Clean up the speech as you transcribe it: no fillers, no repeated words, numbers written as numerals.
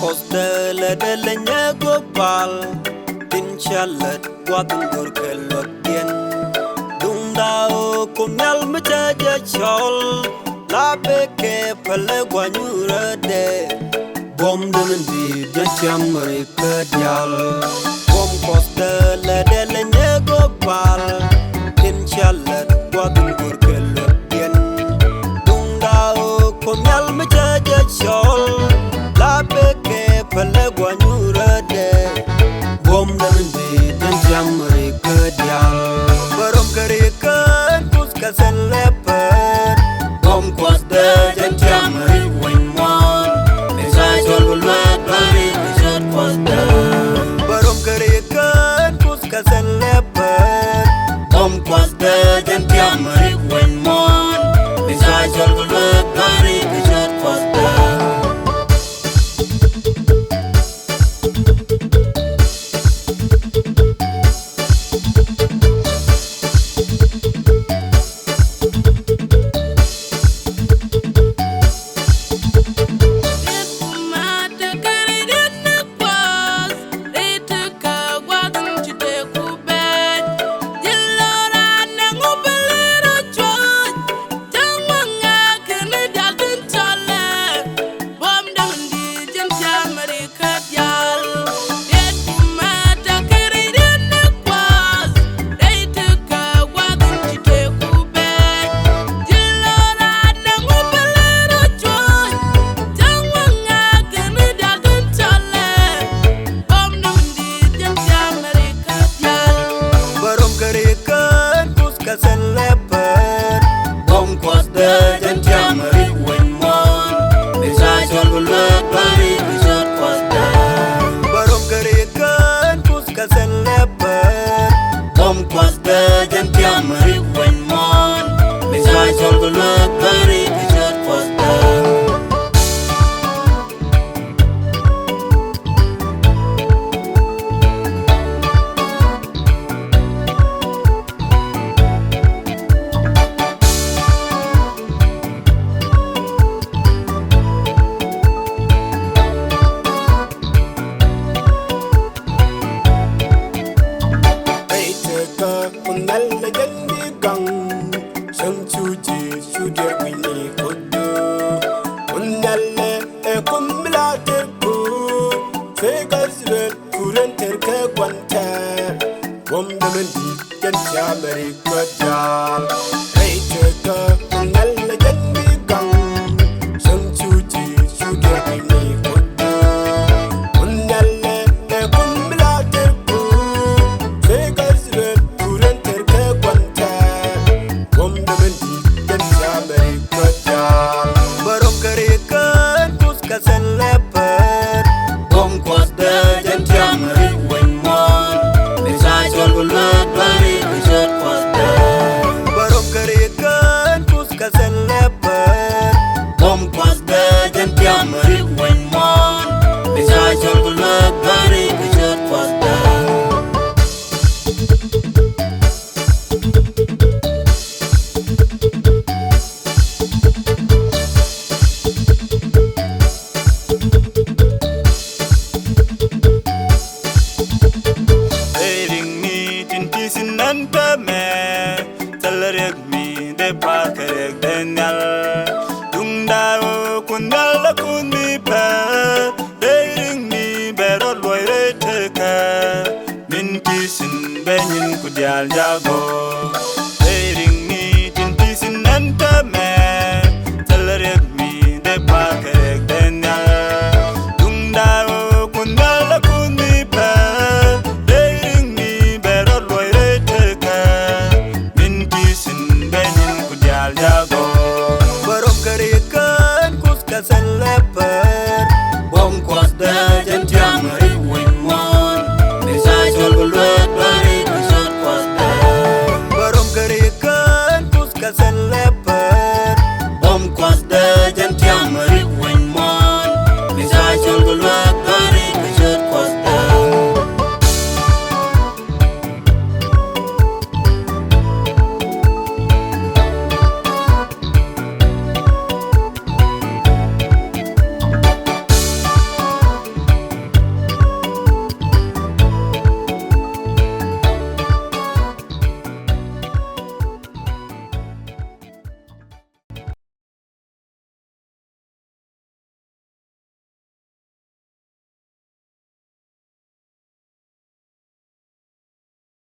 kuothdä lätdä global tin chalat watin gurkelot tien dung dao kumyal mchaja chol la beke pale gwanyura de bom dendi jacham rikadjal bom kuothdä lätdä global tin chalat watin gurkelot tien dung dao kumyal mchaja chol la beke pale gwanyura de bom dendi jacham rikadjal barom karikan puska seleper bom kuothdä jacham rikwenmon mesai sol lat bari jat kuothdä barom karikan puska seleper bom kuothdä jacham rikwenmon mesai sol lat bari jat kuothdä seleper bom kuothdä jacham rikwenmon mesai sol lat bari jat kuothdä barom karikan puska seleper bom kuothdä jacham rikwenmon mesai sol lat bari jat kuothdä Kunalla jandi gang sam chuji chude wini kodo kunalla kumla terku fegasre kuren terke kwanta bom demendi ken chamari kajal hey teka kunalla jandi gang sam chuji chude wini kodo kunalla kumla terku fegasre barom karikan puska seleper bom kuothdä jacham rikwenmon mesai sol lat bari jat kuothdä barom karikan puska seleper bom kuothdä jacham rikwenmon mesai sol lat bari jat kuothdä parkerek denyal dung dao kunal kunni pa deiring ni berot loire teka min kisin benyin kudial jago